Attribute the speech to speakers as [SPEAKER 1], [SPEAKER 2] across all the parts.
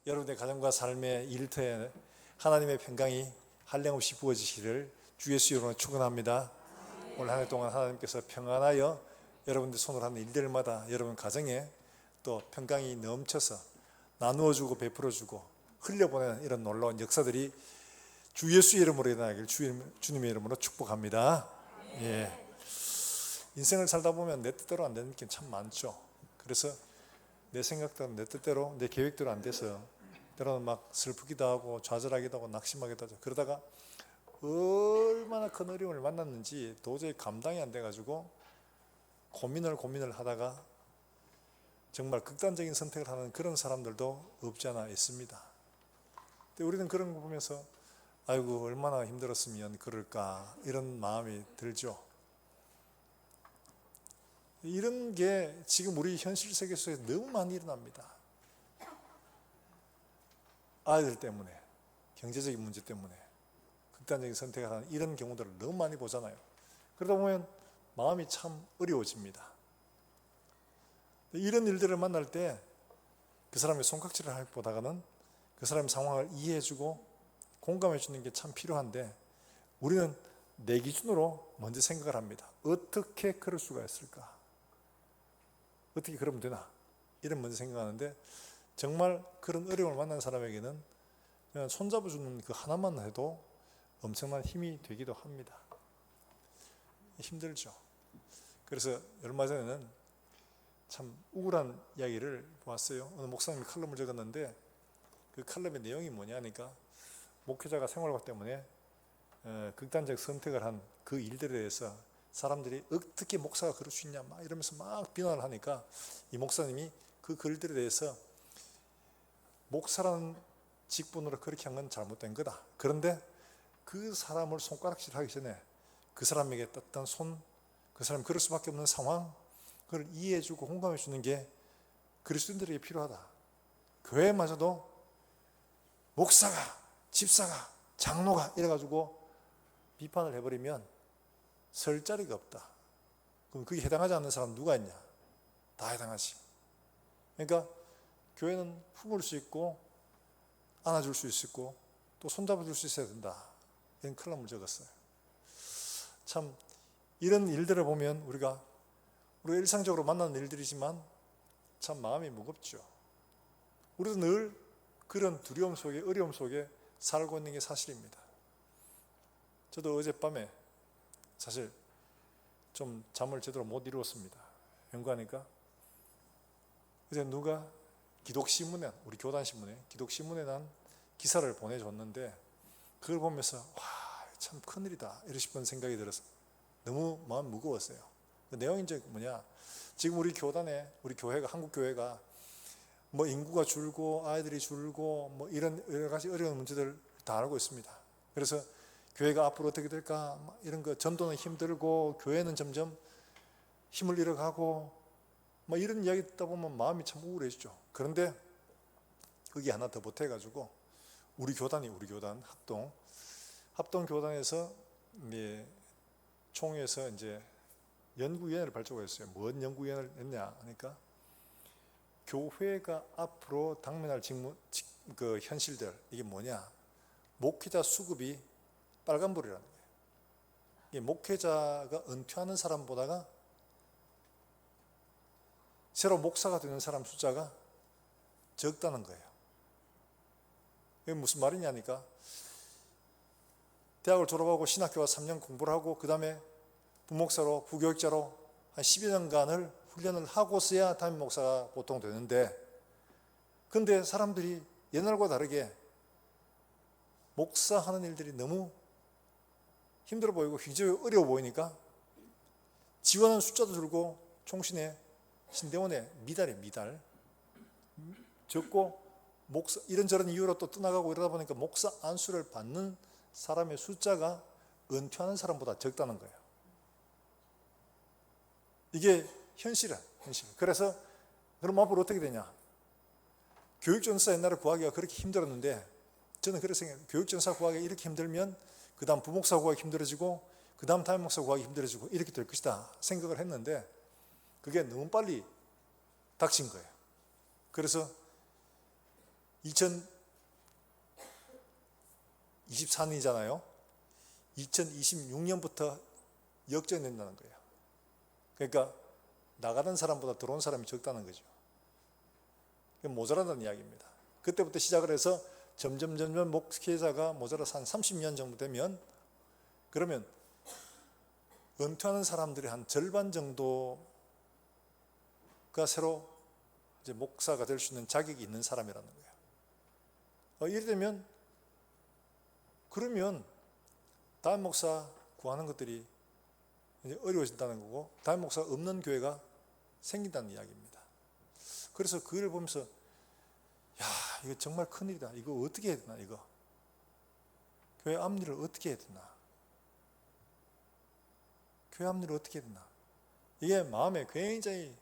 [SPEAKER 1] 여러분의 가정과 삶의 일터에 하나님의 평강이 한량없이 부어지시기를 주 예수 이름으로 축원합니다. 오늘 한 해 동안 하나님께서 평안하여 여러분들 손으로 하는 일들마다 여러분 가정에 또 평강이 넘쳐서 나누어주고 베풀어주고 흘려보내는 이런 놀라운 역사들이 주 예수 이름으로 일어나길 주님의 이름으로 축복합니다. 예. 인생을 살다 보면 내 뜻대로 안 되는 게 참 많죠. 그래서 내 생각대로 내 뜻대로 내 계획대로 안 돼서 때로는 막 슬프기도 하고 좌절하기도 하고 낙심하기도 하죠. 그러다가 얼마나 큰 어려움을 만났는지 도저히 감당이 안 돼가지고 고민을 하다가 정말 극단적인 선택을 하는 그런 사람들도 없지 않아 있습니다. 근데 우리는 그런 거 보면서 아이고 얼마나 힘들었으면 그럴까 이런 마음이 들죠. 이런 게 지금 우리 현실 세계 속에서 너무 많이 일어납니다. 아이들 때문에, 경제적인 문제 때문에 극단적인 선택을 하는 이런 경우들을 너무 많이 보잖아요. 그러다 보면 마음이 참 어려워집니다. 이런 일들을 만날 때 그 사람의 손깍지를 하기보다는 그 사람의 상황을 이해해주고 공감해주는 게 참 필요한데 우리는 내 기준으로 먼저 생각을 합니다. 어떻게 그럴 수가 있을까? 어떻게 그러면 되나? 이런 먼저 생각하는데 정말 그런 어려움을 만난 사람에게는 그냥 손잡아주는 그 하나만 해도 엄청난 힘이 되기도 합니다. 힘들죠. 그래서 얼마 전에는 참 우울한 이야기를 보았어요. 어느 목사님이 칼럼을 적었는데 그 칼럼의 내용이 뭐냐니까 목회자가 생활과 때문에 극단적 선택을 한 그 일들에 대해서 사람들이 어떻게 목사가 그럴 수 있냐 막 이러면서 막 비난을 하니까 이 목사님이 그 글들에 대해서 목사라는 직분으로 그렇게 한 건 잘못된 거다. 그런데 그 사람을 손가락질하기 전에 그 사람에게 떴던 손, 그 사람이 그럴 수밖에 없는 상황, 그걸 이해해주고 공감해주는 게 그리스도인들에게 필요하다. 교회마저도 목사가, 집사가, 장로가 이래가지고 비판을 해버리면 설 자리가 없다. 그럼 그게 해당하지 않는 사람 누가 있냐? 다 해당하지. 그러니까 교회는 품을 수 있고 안아줄 수 있고 또 손잡아줄 수 있어야 된다. 이런 칼럼을 적었어요. 참 이런 일들을 보면 우리가 일상적으로 만나는 일들이지만 참 마음이 무겁죠. 우리도 늘 그런 두려움 속에 어려움 속에 살고 있는 게 사실입니다. 저도 어젯밤에 사실 좀 잠을 제대로 못 이루었습니다. 연구하니까 이제 누가 기독신문에 우리 교단신문에 기독신문에 난 기사를 보내줬는데 그걸 보면서 와 참 큰일이다 이러 싶은 생각이 들어서 너무 마음 무거웠어요. 그 내용이 이제 뭐냐, 지금 우리 교단에 우리 교회가 한국 교회가 뭐 인구가 줄고 아이들이 줄고 뭐 이런 여러 가지 어려운 문제들 다 알고 있습니다. 그래서 교회가 앞으로 어떻게 될까 이런 거 전도는 힘들고 교회는 점점 힘을 잃어가고 뭐 이런 이야기 듣다 보면 마음이 참 우울해지죠. 그런데 거기 하나 더 보태가지고 우리 교단 합동교단에서 이제 총회에서 이제 연구위원회를 발족했어요. 뭔 연구위원회를 했냐 하니까 교회가 앞으로 당면할 그 현실들 이게 뭐냐, 목회자 수급이 빨간불이라는 거예요. 이게 목회자가 은퇴하는 사람보다가 새로 목사가 되는 사람 숫자가 적다는 거예요. 이게 무슨 말이냐니까 대학을 졸업하고 신학교 와서 3년 공부를 하고 그 다음에 부목사로 부교육자로 한 10여 년간을 훈련을 하고서야 담임 목사가 보통 되는데 근데 사람들이 옛날과 다르게 목사하는 일들이 너무 힘들어 보이고 굉장히 어려워 보이니까 지원하는 숫자도 줄고 총신회 신대원의 미달 적고 목사 이런저런 이유로 또 떠나가고 이러다 보니까 목사 안수를 받는 사람의 숫자가 은퇴하는 사람보다 적다는 거예요. 이게 현실이야, 현실. 그래서 그럼 앞으로 어떻게 되냐? 교육전사 옛날에 구하기가 그렇게 힘들었는데 저는 그렇게 생각해요. 교육전사 구하기가 이렇게 힘들면 그 다음 부목사 구하기 힘들어지고 그 다음 담임 목사 구하기 힘들어지고 이렇게 될 것이다 생각을 했는데 그게 너무 빨리 닥친 거예요. 그래서 2024년이잖아요. 2026년부터 역전된다는 거예요. 그러니까 나가는 사람보다 들어온 사람이 적다는 거죠. 모자란다는 이야기입니다. 그때부터 시작을 해서 점점 목회자가 모자라서 한 30년 정도 되면, 그러면 은퇴하는 사람들이 한 절반 정도가 새로 이제 목사가 될 수 있는 자격이 있는 사람이라는 거예요. 이래 되면, 그러면 담임 목사 구하는 것들이 이제 어려워진다는 거고, 담임 목사가 없는 교회가 생긴다는 이야기입니다. 그래서 그 일을 보면서, 야, 이거 정말 큰일이다. 이거 어떻게 해야 되나, 이거. 교회 앞일을 어떻게 해야 되나. 교회 앞일을 어떻게 해야 되나. 이게 마음에 굉장히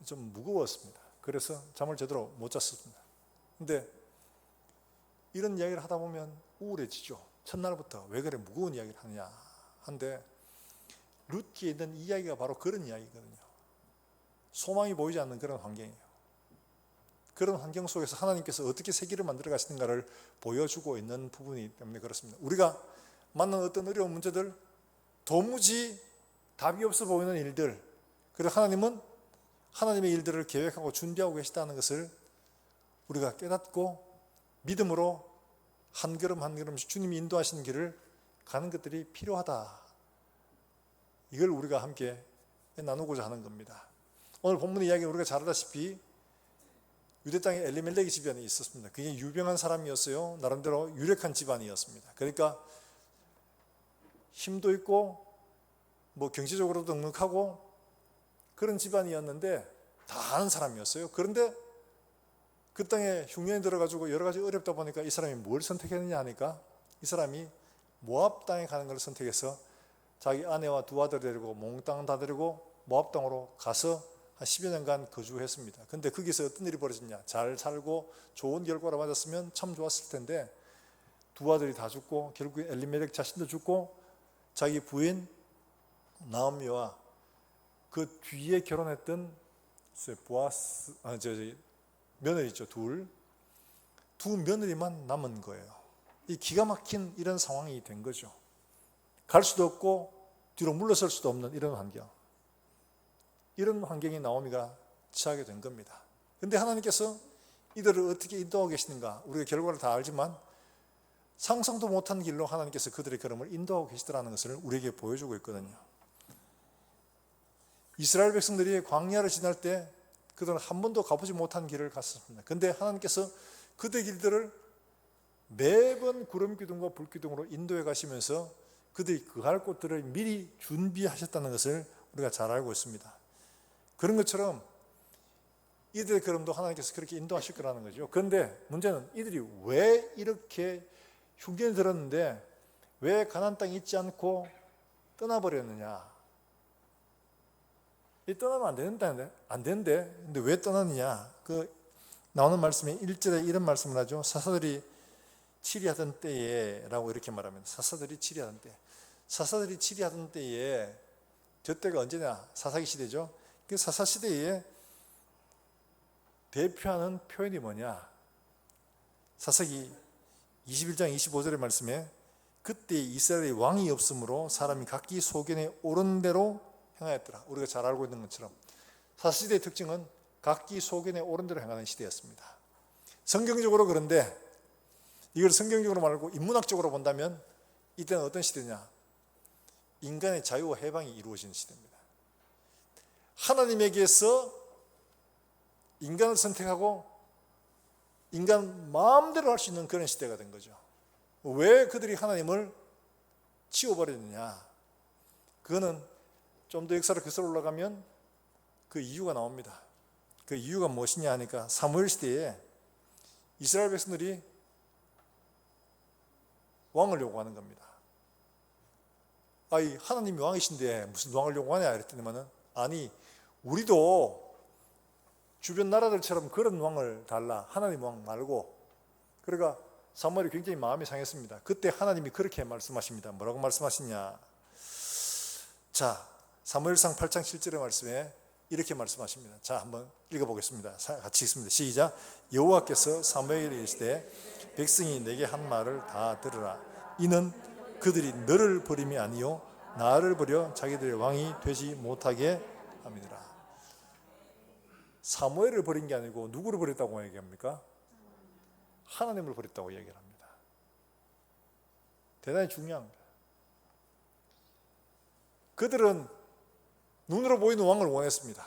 [SPEAKER 1] 좀 무거웠습니다. 그래서 잠을 제대로 못 잤습니다. 근데 이런 이야기를 하다 보면 우울해지죠. 첫날부터 왜 그래 무거운 이야기를 하느냐 한데, 룻기에 있는 이야기가 바로 그런 이야기거든요. 소망이 보이지 않는 그런 환경이에요. 그런 환경 속에서 하나님께서 어떻게 세계를 만들어 가시는가를 보여주고 있는 부분이기 때문에 그렇습니다. 우리가 만난 어떤 어려운 문제들, 도무지 답이 없어 보이는 일들, 그리고 하나님은 하나님의 일들을 계획하고 준비하고 계시다는 것을 우리가 깨닫고 믿음으로 한 걸음 한 걸음씩 주님이 인도하시는 길을 가는 것들이 필요하다. 이걸 우리가 함께 나누고자 하는 겁니다. 오늘 본문의 이야기는 우리가 잘 알다시피 유대 땅에 엘리멜렉의 집안이 있었습니다. 그게 유병한 사람이었어요. 나름대로 유력한 집안이었습니다. 그러니까 힘도 있고 뭐 경제적으로도 넉넉하고 그런 집안이었는데 다 아는 사람이었어요. 그런데 그 땅에 흉년이 들어가지고 여러 가지 어렵다 보니까 이 사람이 뭘 선택했느냐 하니까, 이 사람이 모압 땅에 가는 걸 선택해서 자기 아내와 두 아들 데리고 몽땅 다 데리고 모압 땅으로 가서 한 10여 년간 거주했습니다. 근데 거기서 어떤 일이 벌어졌냐, 잘 살고 좋은 결과를 맞았으면 참 좋았을 텐데 두 아들이 다 죽고 결국에 엘리멜렉 자신도 죽고 자기 부인 나오미와 그 뒤에 결혼했던 보아스, 며느리죠. 두 며느리만 남은 거예요. 이 기가 막힌 이런 상황이 된 거죠. 갈 수도 없고 뒤로 물러설 수도 없는 이런 환경. 이런 환경에 나오미가 처하게 된 겁니다. 그런데 하나님께서 이들을 어떻게 인도하고 계시는가, 우리가 결과를 다 알지만 상상도 못한 길로 하나님께서 그들의 걸음을 인도하고 계시더라는 것을 우리에게 보여주고 있거든요. 이스라엘 백성들이 광야를 지날 때 그들은 한 번도 가보지 못한 길을 갔습니다. 그런데 하나님께서 그들의 길들을 매번 구름 기둥과 불 기둥으로 인도해 가시면서 그들이 거할 곳들을 미리 준비하셨다는 것을 우리가 잘 알고 있습니다. 그런 것처럼 이들의 걸음도 하나님께서 그렇게 인도하실 거라는 거죠. 그런데 문제는 이들이 왜 이렇게 흉년이 들었는데 왜 가나안 땅에 있지 않고 떠나버렸느냐. 떠나면 안 되는데 근데 왜 떠났느냐. 그 나오는 말씀에 1절에 이런 말씀을 하죠. 사사들이 치리하던 때에 라고 이렇게 말합니다. 사사들이 치리하던 때. 사사들이 치리하던 때에, 저 때가 언제냐, 사사기 시대죠. 그 사사 시대에 대표하는 표현이 뭐냐. 사사기 21장 25절의 말씀에 그때 이스라엘의 왕이 없으므로 사람이 각기 소견에 오른 대로 행하였더라. 우리가 잘 알고 있는 것처럼 사사시대의 특징은 각기 소견에 오른 대로 행하는 시대였습니다. 성경적으로 그런데 이걸 성경적으로 말고 인문학적으로 본다면 이때는 어떤 시대냐, 인간의 자유와 해방이 이루어지는 시대입니다. 하나님에게서 인간을 선택하고 인간 마음대로 할 수 있는 그런 시대가 된 거죠. 왜 그들이 하나님을 치워버렸느냐, 그거는 좀 더 역사를 거슬러 올라가면 그 이유가 나옵니다. 그 이유가 무엇이냐 하니까 사무엘 시대에 이스라엘 백성들이 왕을 요구하는 겁니다. 아니 하나님이 왕이신데 무슨 왕을 요구하냐 이랬더니만은, 아니 우리도 주변 나라들처럼 그런 왕을 달라, 하나님 왕 말고. 그러니까 사무엘이 굉장히 마음이 상했습니다. 그때 하나님이 그렇게 말씀하십니다. 뭐라고 말씀하시냐. 자, 사무엘상 8장 7절의 말씀에 이렇게 말씀하십니다. 자, 한번 읽어보겠습니다. 같이 읽습니다. 시작. 여호와께서 사무엘에게 이르시되 백성이 내게 한 말을 다 들으라. 이는 그들이 너를 버림이 아니요 나를 버려 자기들의 왕이 되지 못하게 함이니라. 사무엘을 버린 게 아니고 누구를 버렸다고 얘기합니까? 하나님을 버렸다고 얘기를 합니다. 대단히 중요합니다. 그들은 눈으로 보이는 왕을 원했습니다.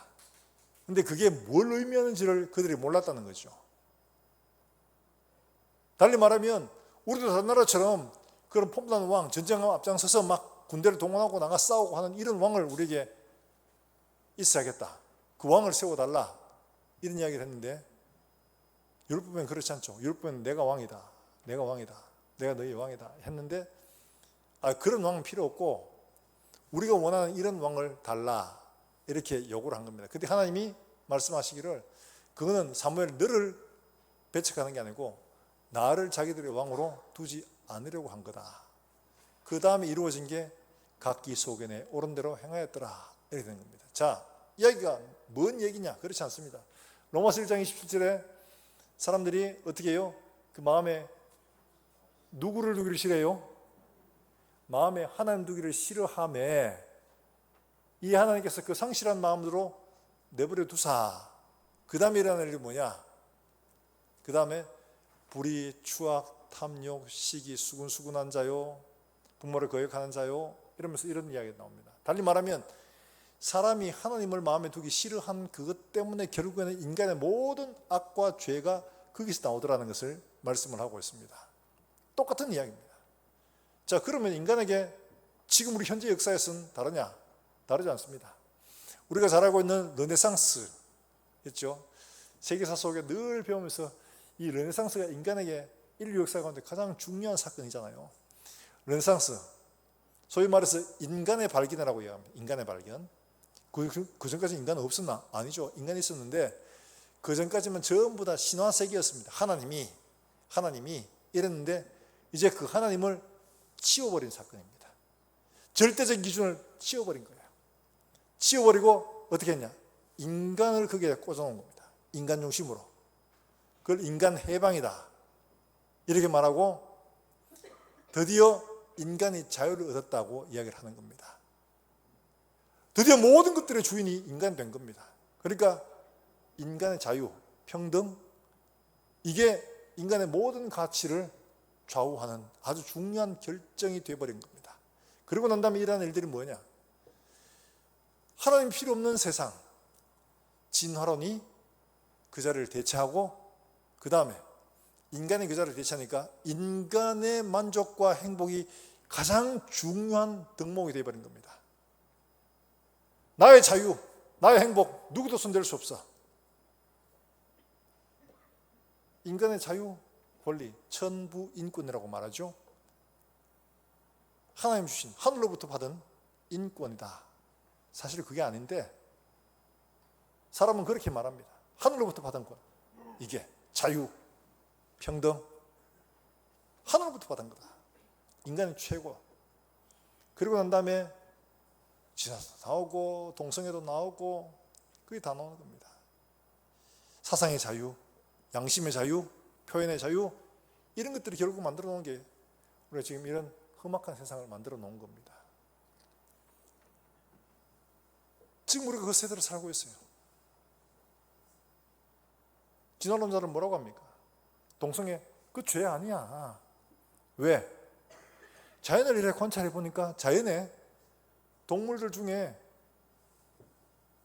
[SPEAKER 1] 그런데 그게 뭘 의미하는지를 그들이 몰랐다는 거죠. 달리 말하면 우리도 다른 나라처럼 그런 폼나는 왕, 전쟁 앞장서서 막 군대를 동원하고 나가 싸우고 하는 이런 왕을 우리에게 있어야겠다. 그 왕을 세워달라. 이런 이야기를 했는데 율법에는 그렇지 않죠. 율법에는 내가 왕이다. 내가 왕이다. 내가 너희 왕이다. 했는데 그런 왕은 필요 없고 우리가 원하는 이런 왕을 달라. 이렇게 요구를 한 겁니다. 근데 하나님이 말씀하시기를 그거는 사무엘 너를 배척하는 게 아니고 나를 자기들의 왕으로 두지 않으려고 한 거다. 그 다음에 이루어진 게 각기 소견에 옳은 대로 행하였더라. 이렇게 된 겁니다. 자, 이야기가 뭔 얘기냐? 그렇지 않습니다. 로마서 1장 27절에 사람들이 어떻게 해요? 그 마음에 누구를 두기를 싫어해요? 마음에 하나님 두기를 싫어하며 이 하나님께서 그 상실한 마음으로 내버려 두사. 그 다음에 일어나는 일이 뭐냐? 그 다음에 불의, 추악, 탐욕, 시기, 수군수군한 자요, 부모를 거역하는 자요, 이러면서 이런 이야기가 나옵니다. 달리 말하면 사람이 하나님을 마음에 두기 싫어한 그것 때문에 결국에는 인간의 모든 악과 죄가 거기서 나오더라는 것을 말씀을 하고 있습니다. 똑같은 이야기입니다. 자, 그러면 인간에게 지금 우리 현재 역사에서는 다르냐? 다르지 않습니다. 우리가 잘 알고 있는 르네상스 있죠? 세계사 속에 늘 배우면서 이 르네상스가 인간에게 인류 역사 가운데 가장 중요한 사건이잖아요. 르네상스, 소위 말해서 인간의 발견이라고 얘기합니다. 인간의 발견. 그 전까지 인간은 없었나? 아니죠. 인간이 있었는데 그 전까지는 전부 다 신화 세계였습니다. 하나님이 이랬는데 이제 그 하나님을 치워버린 사건입니다. 절대적 기준을 치워버린 거예요. 치워버리고 어떻게 했냐? 인간을 거기에 꽂아놓은 겁니다. 인간 중심으로. 그걸 인간 해방이다. 이렇게 말하고 드디어 인간이 자유를 얻었다고 이야기를 하는 겁니다. 드디어 모든 것들의 주인이 인간이 된 겁니다. 그러니까 인간의 자유, 평등, 이게 인간의 모든 가치를 좌우하는 아주 중요한 결정이 되어버린 겁니다. 그리고 난 다음에 일어나는 일들이 뭐냐? 하나님 필요 없는 세상, 진화론이 그 자리를 대체하고 그 다음에 인간이 그 자리를 대체하니까 인간의 만족과 행복이 가장 중요한 덕목이 되어버린 겁니다. 나의 자유, 나의 행복, 누구도 손댈 수 없어. 인간의 자유, 권리, 천부인권이라고 말하죠. 하나님 주신 하늘로부터 받은 인권이다. 사실 그게 아닌데 사람은 그렇게 말합니다. 하늘로부터 받은 권, 이게 자유, 평등, 하늘로부터 받은 거다. 인간이 최고. 그리고 난 다음에 지사도 나오고 동성애도 나오고 그게 다 나오는 겁니다. 사상의 자유, 양심의 자유, 표현의 자유, 이런 것들이 결국 만들어 놓은 게 우리가 지금 이런 험악한 세상을 만들어 놓은 겁니다. 지금 우리가 그 세대로 살고 있어요. 진화론자는 뭐라고 합니까? 동성애 그 죄 아니야. 왜? 자연을 이렇게 관찰해 보니까 자연에 동물들 중에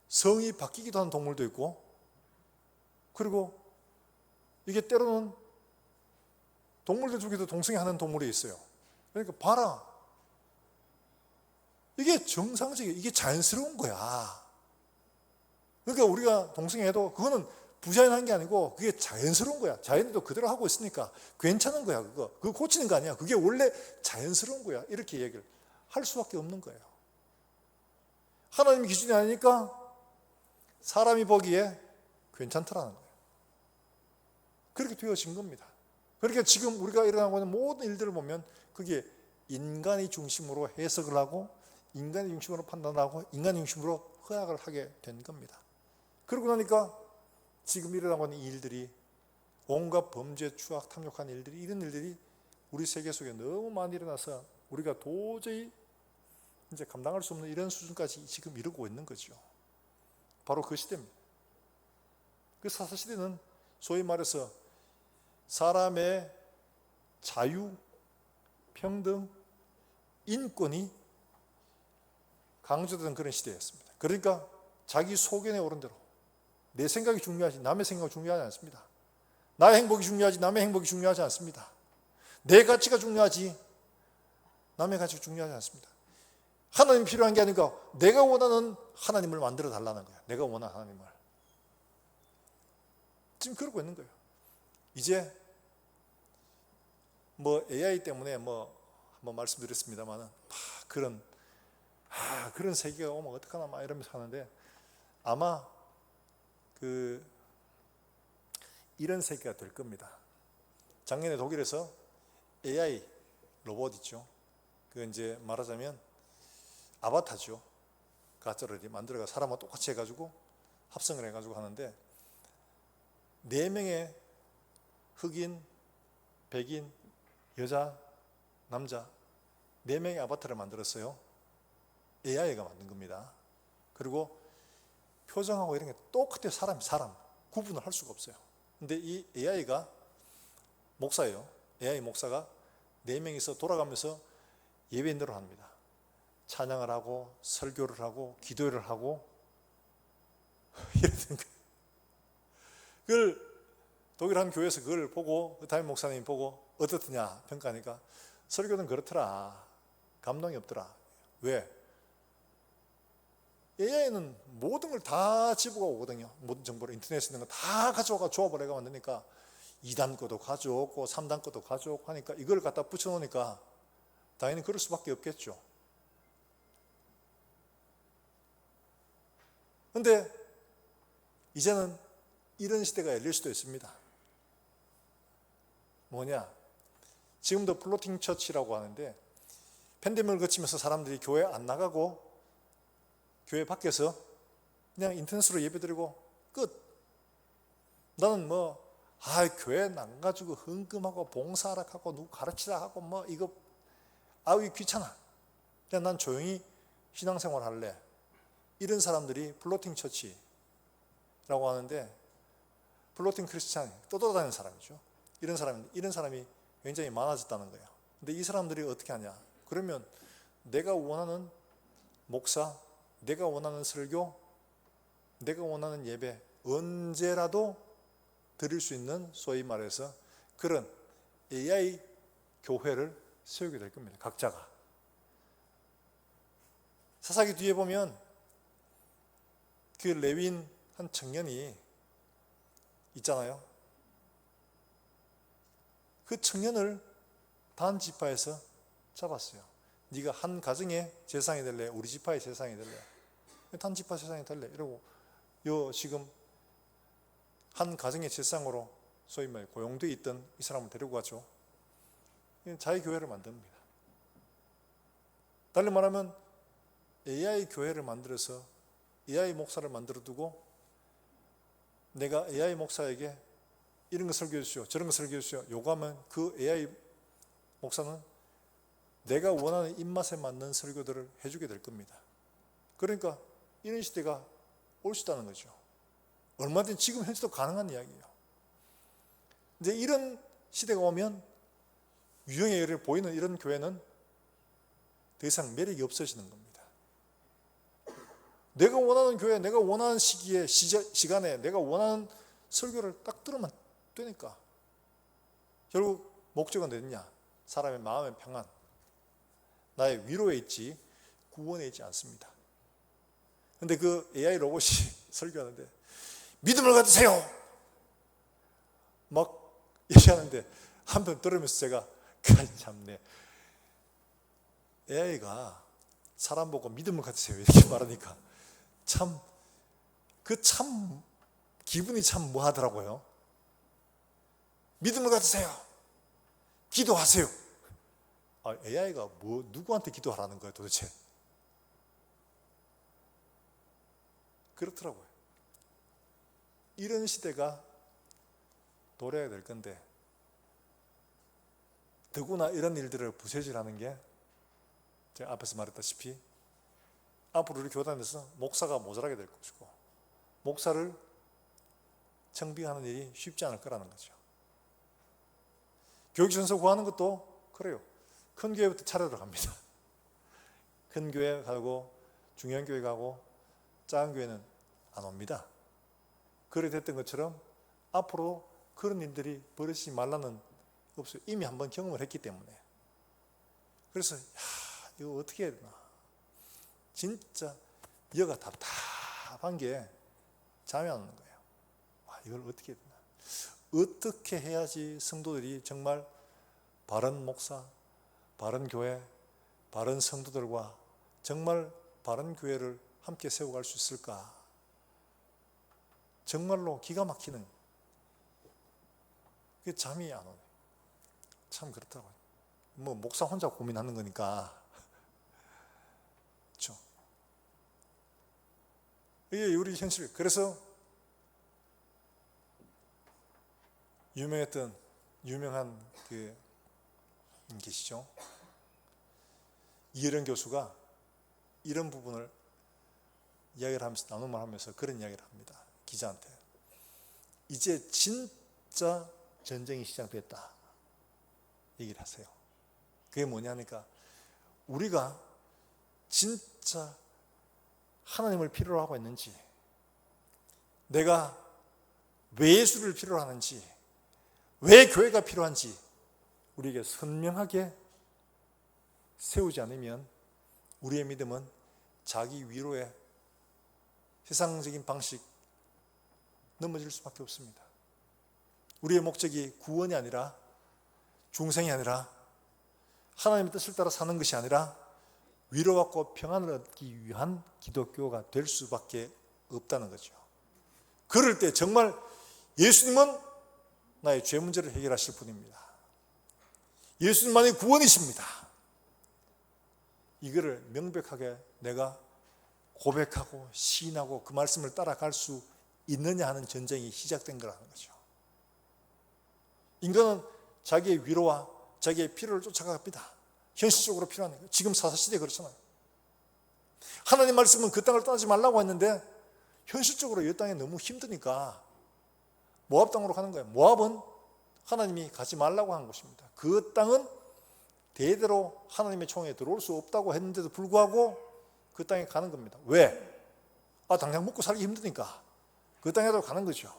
[SPEAKER 1] 성이 바뀌기도 하는 동물도 있고, 그리고 이게 때로는 동물들 중에도 동성애하는 동물이 있어요. 그러니까 봐라, 이게 정상적이에요. 이게 자연스러운 거야. 그러니까 우리가 동성애해도 그거는 부자연한 게 아니고 그게 자연스러운 거야. 자연도 그대로 하고 있으니까 괜찮은 거야. 그거 고치는 거 아니야. 그게 원래 자연스러운 거야. 이렇게 얘기를 할 수밖에 없는 거예요. 하나님 기준이 아니니까 사람이 보기에 괜찮더라는 거예요. 그렇게 되어진 겁니다. 그러니까 지금 우리가 일어나고 있는 모든 일들을 보면 그게 인간이 중심으로 해석을 하고 인간의 중심으로 판단하고 인간의 중심으로 허락을 하게 된 겁니다. 그러고 나니까 지금 일어나고 있는 이 일들이, 온갖 범죄, 추악, 탐욕한 일들이, 이런 일들이 우리 세계 속에 너무 많이 일어나서 우리가 도저히 이제 감당할 수 없는 이런 수준까지 지금 이르고 있는 거죠. 바로 그 시대입니다. 그 사사시대는 소위 말해서 사람의 자유, 평등, 인권이 강조되는 그런 시대였습니다. 그러니까 자기 소견에 오른 대로 내 생각이 중요하지 남의 생각이 중요하지 않습니다. 나의 행복이 중요하지 남의 행복이 중요하지 않습니다. 내 가치가 중요하지 남의 가치가 중요하지 않습니다. 하나님이 필요한 게 아니라 내가 원하는 하나님을 만들어 달라는 거예요. 내가 원하는 하나님을. 지금 그러고 있는 거예요. 이제 뭐 AI 때문에 한번 말씀드렸습니다만은 그런 세계가 오면 어떡하나 막 이러면서 하는데, 아마 이런 세계가 될 겁니다. 작년에 독일에서 AI 로봇 있죠. 그 이제 말하자면 아바타죠. 가짜를 만들어가 사람과 똑같이 해가지고 합성을 해가지고 하는데, 4명의 흑인, 백인, 여자, 남자 4명의 아바타를 만들었어요. AI가 만든 겁니다. 그리고 표정하고 이런 게 똑같아요. 사람 구분을 할 수가 없어요. 근데 이 AI가 목사예요. AI 목사가 4명이서 돌아가면서 예배인들을 합니다. 찬양을 하고 설교를 하고 기도를 하고 이러는 거예요. 그걸 독일 한 교회에서 그걸 보고 담임 목사님이 보고 어떻느냐 평가하니까, 설교는 그렇더라. 감동이 없더라. 왜? AI는 모든 걸 다 집어가고 오거든요. 모든 정보를 인터넷에 있는 거 다 가져와가 조합을 해가 만드니까 2단 것도 가져오고 3단 것도 가져오고 하니까 이걸 갖다 붙여놓으니까 당연히 그럴 수밖에 없겠죠. 근데 이제는 이런 시대가 열릴 수도 있습니다. 뭐냐? 지금도 플로팅 처치라고 하는데, 팬데믹을 거치면서 사람들이 교회 안 나가고 교회 밖에서 그냥 인터넷으로 예배드리고 끝. 나는 교회 안 가지고 헌금하고 봉사하라 하고 누구 가르치라 하고 이거 이거 귀찮아. 그냥 난 조용히 신앙생활 할래. 이런 사람들이 플로팅 처치라고 하는데, 플로팅 크리스찬 떠돌아다니는 사람이죠. 이런 사람이 굉장히 많아졌다는 거예요. 근데 이 사람들이 어떻게 하냐? 그러면 내가 원하는 목사, 내가 원하는 설교, 내가 원하는 예배 언제라도 드릴 수 있는, 소위 말해서 그런 AI 교회를 세우게 될 겁니다. 각자가. 사사기 뒤에 보면 그 레위인 한 청년이 있잖아요. 그 청년을 단 지파에서 잡았어요. 네가 한 가정의 제사장이 될래? 우리 지파의 제사장이 될래? 단 지파 제사장이 될래? 이러고 지금 한 가정의 제사장으로 소위 말 고용되어 있던 이 사람을 데리고 가죠. 자기 교회를 만듭니다. 달리 말하면 AI 교회를 만들어서 AI 목사를 만들어 두고, 내가 AI 목사에게 이런 거 설교해 주시오, 저런 거 설교해 주시오 요구하면 그 AI 목사는 내가 원하는 입맛에 맞는 설교들을 해주게 될 겁니다. 그러니까 이런 시대가 올 수 있다는 거죠. 얼마든지 지금 현재도 가능한 이야기예요. 이제 이런 시대가 오면 유형의 열을 보이는 이런 교회는 더 이상 매력이 없어지는 겁니다. 내가 원하는 교회, 내가 원하는 시기에, 시간에 내가 원하는 설교를 딱 들으면 되니까. 결국 목적은 어디냐? 사람의 마음의 평안, 나의 위로에 있지 구원에 있지 않습니다. 근데 그 AI 로봇이 설교하는데 믿음을 가지세요 막 얘기하는데, 한편 들으면서 제가 참네, AI가 사람 보고 믿음을 가지세요 이렇게 말하니까 참 기분이 참 뭐하더라고요. 믿음을 가지세요, 기도하세요. AI가 누구한테 기도하라는 거예요 도대체? 그렇더라고요. 이런 시대가 도래해야 될 건데 더구나 이런 일들을 부채질하는 게 제가 앞에서 말했다시피 앞으로 우리 교단에서 목사가 모자라게 될 것이고 목사를 청빙하는 일이 쉽지 않을 거라는 거죠. 교육전서 구하는 것도 그래요. 큰 교회부터 차례로 갑니다. 큰 교회 가고 중요한 교회 가고 작은 교회는 안 옵니다. 그래 됐던 것처럼 앞으로 그런 일들이 벌어지지 말라는 없어요. 이미 한번 경험을 했기 때문에. 그래서 이거 어떻게 해야 되나. 진짜 여가 답답한 게 잠이 안 오는 거예요. 이걸 어떻게 해야 되나. 어떻게 해야지 성도들이 정말 바른 목사, 바른 교회, 바른 성도들과 정말 바른 교회를 함께 세워갈 수 있을까. 정말로 기가 막히는 그게 잠이 안 오네. 참 그렇더라고요. 뭐 목사 혼자 고민하는 거니까. 그렇죠. 이게 우리 현실. 그래서 유명한 그 계시죠. 이혜령 교수가 이런 부분을 이야기를 하면서 나눔을 하면서 그런 이야기를 합니다. 기자한테. 이제 진짜 전쟁이 시작됐다. 얘기를 하세요. 그게 뭐냐니까 우리가 진짜 하나님을 필요로 하고 있는지, 내가 왜 예수를 필요로 하는지, 왜 교회가 필요한지 우리에게 선명하게 세우지 않으면 우리의 믿음은 자기 위로의 세상적인 방식 넘어질 수밖에 없습니다. 우리의 목적이 구원이 아니라 중생이 아니라 하나님의 뜻을 따라 사는 것이 아니라 위로받고 평안을 얻기 위한 기독교가 될 수밖에 없다는 거죠. 그럴 때 정말 예수님은 나의 죄 문제를 해결하실 분입니다. 예수님만이 구원이십니다. 이거를 명백하게 내가 고백하고 시인하고 그 말씀을 따라갈 수 있느냐 하는 전쟁이 시작된 거라는 거죠. 인간은 자기의 위로와 자기의 필요를 쫓아갑니다. 현실적으로 필요한 거예요. 지금 사사시대에 그렇잖아요. 하나님 말씀은 그 땅을 떠나지 말라고 했는데 현실적으로 이 땅이 너무 힘드니까 모압 땅으로 가는 거예요. 모압은 하나님이 가지 말라고 한 곳입니다. 그 땅은 대대로 하나님의 총에 들어올 수 없다고 했는데도 불구하고 그 땅에 가는 겁니다. 왜? 당장 먹고 살기 힘드니까 그 땅에도 가는 거죠.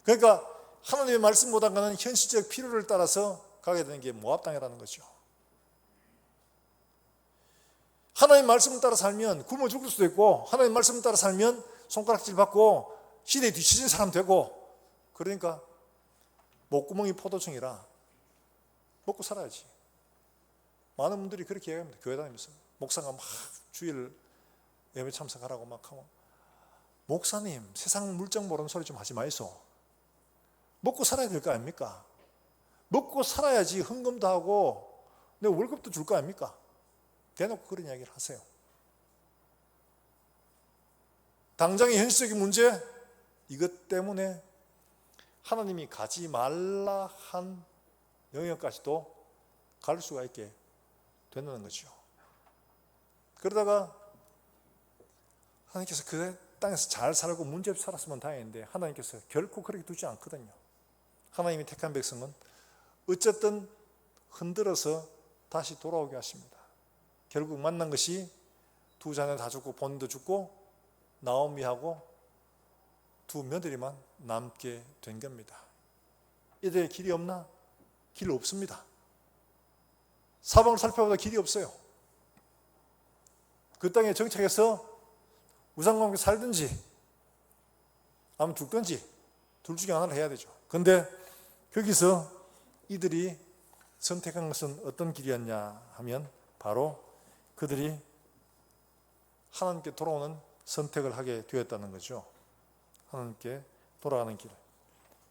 [SPEAKER 1] 그러니까 하나님의 말씀보다는 현실적 필요를 따라서 가게 되는 게 모압 땅이라는 거죠. 하나님 말씀을 따라 살면 굶어 죽을 수도 있고, 하나님 말씀을 따라 살면 손가락질 받고 시대에 뒤처진 사람 되고, 그러니까 목구멍이 포도청이라 먹고 살아야지. 많은 분들이 그렇게 얘기합니다. 교회 다니면서 목사가 막 주일 예배 참석하라고 막 하고, 목사님 세상 물정 모르는 소리 좀 하지 마이소. 먹고 살아야 될 거 아닙니까? 먹고 살아야지 헌금도 하고 내 월급도 줄 거 아닙니까? 대놓고 그런 이야기를 하세요. 당장의 현실적인 문제, 이것 때문에 하나님이 가지 말라 한 영역까지도 갈 수가 있게 된다는 거죠. 그러다가 하나님께서 그 땅에서 잘 살고 문제없이 살았으면 다행인데 하나님께서 결코 그렇게 두지 않거든요. 하나님이 택한 백성은 어쨌든 흔들어서 다시 돌아오게 하십니다. 결국 만난 것이 두 자녀 다 죽고 본인도 죽고 나오미하고 두 며느리만 남게 된 겁니다. 이들의 길이 없나? 길 없습니다. 사방을 살펴보다 길이 없어요. 그 땅에 정착해서 우상과 함께 살든지 아니면 죽든지 둘 중에 하나를 해야 되죠. 그런데 거기서 이들이 선택한 것은 어떤 길이었냐 하면 바로 그들이 하나님께 돌아오는 선택을 하게 되었다는 거죠. 하나님께 돌아가는 길.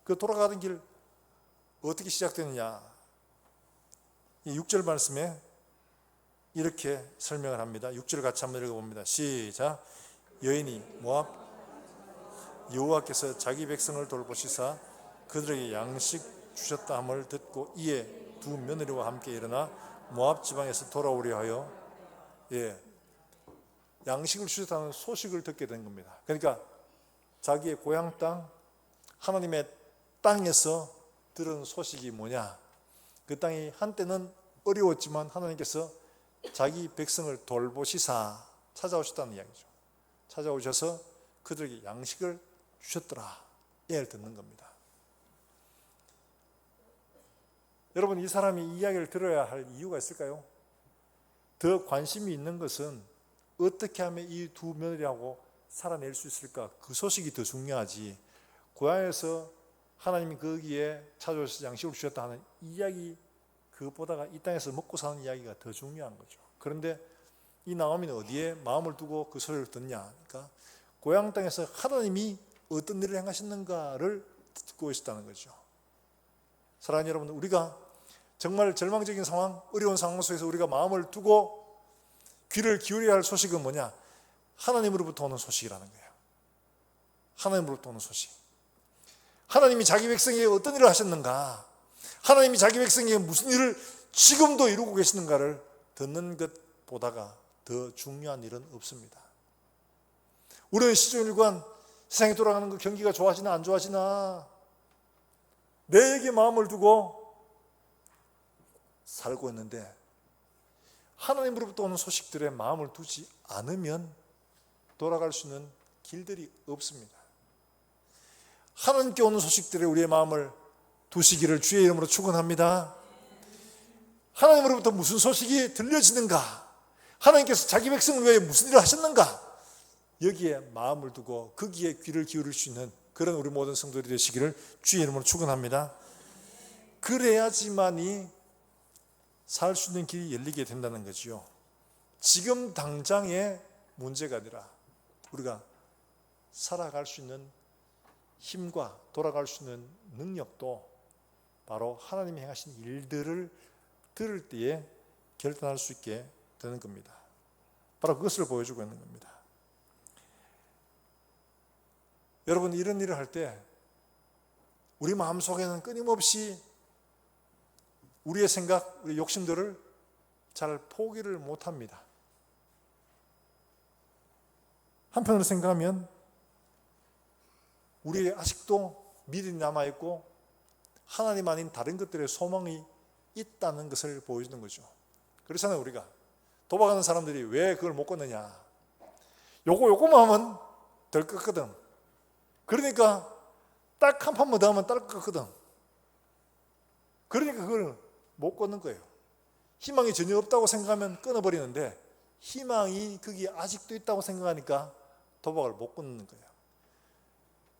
[SPEAKER 1] 그 돌아가는 길 어떻게 시작되느냐. 이 6절 말씀에 이렇게 설명을 합니다. 6절 같이 한번 읽어봅니다. 시작. 여인이 모압 여호와께서 자기 백성을 돌보시사 그들에게 양식 주셨다 함을 듣고 이에 두 며느리와 함께 일어나 모압 지방에서 돌아오려 하여 양식을 주셨다는 소식을 듣게 된 겁니다. 그러니까 자기의 고향 땅, 하나님의 땅에서 들은 소식이 뭐냐? 그 땅이 한때는 어려웠지만 하나님께서 자기 백성을 돌보시사 찾아오셨다는 이야기죠. 찾아오셔서 그들에게 양식을 주셨더라. 이 얘기를 듣는 겁니다. 여러분, 이 사람이 이 이야기를 들어야 할 이유가 있을까요? 더 관심이 있는 것은 어떻게 하면 이 두 며느리하고 살아낼 수 있을까? 그 소식이 더 중요하지. 고향에서 하나님이 거기에 찾아오셔서 양식을 주셨다 하는 이야기, 그것보다가 이 땅에서 먹고 사는 이야기가 더 중요한 거죠. 그런데 이 나오미는 어디에 마음을 두고 그 소리를 듣냐? 그러니까 고향 땅에서 하나님이 어떤 일을 행하셨는가를 듣고 있었다는 거죠. 사랑하는 여러분, 우리가 정말 절망적인 상황, 어려운 상황 속에서 우리가 마음을 두고 귀를 기울여야 할 소식은 뭐냐? 하나님으로부터 오는 소식이라는 거예요. 하나님으로부터 오는 소식. 하나님이 자기 백성에게 어떤 일을 하셨는가? 하나님이 자기 백성에게 무슨 일을 지금도 이루고 계시는가를 듣는 것보다가 더 중요한 일은 없습니다. 우리는 시종일관 세상이 돌아가는 그 경기가 좋아지나 안 좋아지나 내게 마음을 두고 살고 있는데 하나님으로부터 오는 소식들에 마음을 두지 않으면 돌아갈 수 있는 길들이 없습니다. 하나님께 오는 소식들에 우리의 마음을 두시기를 주의 이름으로 축원합니다. 하나님으로부터 무슨 소식이 들려지는가? 하나님께서 자기 백성을 위해 무슨 일을 하셨는가? 여기에 마음을 두고 거기에 귀를 기울일 수 있는 그런 우리 모든 성도들이 되시기를 주의 이름으로 축원합니다. 그래야지만이 살 수 있는 길이 열리게 된다는 거지요. 지금 당장의 문제가 아니라 우리가 살아갈 수 있는 힘과 돌아갈 수 있는 능력도 바로 하나님이 행하신 일들을 들을 때에 결단할 수 있게 되는 겁니다. 바로 그것을 보여주고 있는 겁니다. 여러분, 이런 일을 할 때 우리 마음속에는 끊임없이 우리의 생각, 우리의 욕심들을 잘 포기를 못합니다. 한편으로 생각하면 우리의 아직도 믿음이 남아있고 하나님 아닌 다른 것들의 소망이 있다는 것을 보여주는 거죠. 그렇잖아요. 우리가 도박하는 사람들이 왜 그걸 못 끊느냐? 요거만 하면 될 것 같거든. 그러니까 딱 한 판만 더 하면 딸 것 같거든. 그러니까 그걸 못 끊는 거예요. 희망이 전혀 없다고 생각하면 끊어버리는데 희망이 거기에 아직도 있다고 생각하니까 도박을 못 끊는 거예요.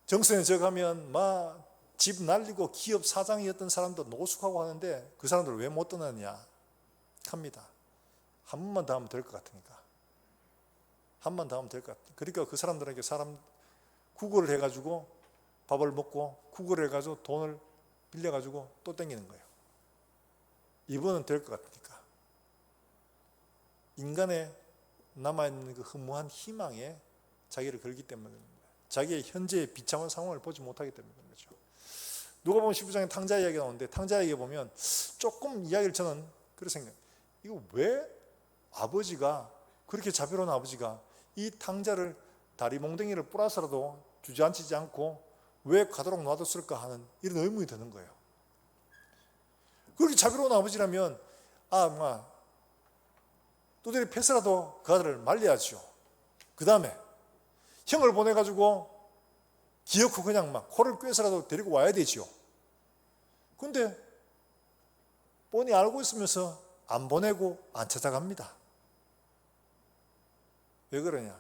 [SPEAKER 1] 정선에 저 가면 막 집 날리고 기업 사장이었던 사람도 노숙하고 하는데 그 사람들 왜 못 떠나느냐 합니다. 한 번만 더 하면 될 것 같으니까. 한 번 더 하면 될 것 같으니까. 그러니까 그 사람들에게 구걸을 해가지고 밥을 먹고 구걸을 해가지고 돈을 빌려가지고 또 땡기는 거예요. 이번은 될 것 같으니까. 인간의 남아있는 그 허무한 희망에 자기를 걸기 때문입니다. 자기의 현재의 비참한 상황을 보지 못하기 때문인 거죠. 누가 보면 15장에 탕자 이야기가 나오는데 탕자 이야기 보면 조금 이야기를 저는 그렇게 생각해요. 이거 왜 아버지가 그렇게 자비로운 아버지가 이 탕자를 다리 몽둥이를 뿌라서라도 주저앉히지 않고 왜 가도록 놔뒀을까 하는 이런 의문이 드는 거예요. 그렇게 자비로운 아버지라면 두드리 패서라도 그 아들을 말려야죠. 그 다음에 형을 보내가지고 기어코 그냥 코를 꿰서라도 데리고 와야 되지요. 근데 뻔히 알고 있으면서 안 보내고 안 찾아갑니다. 왜 그러냐?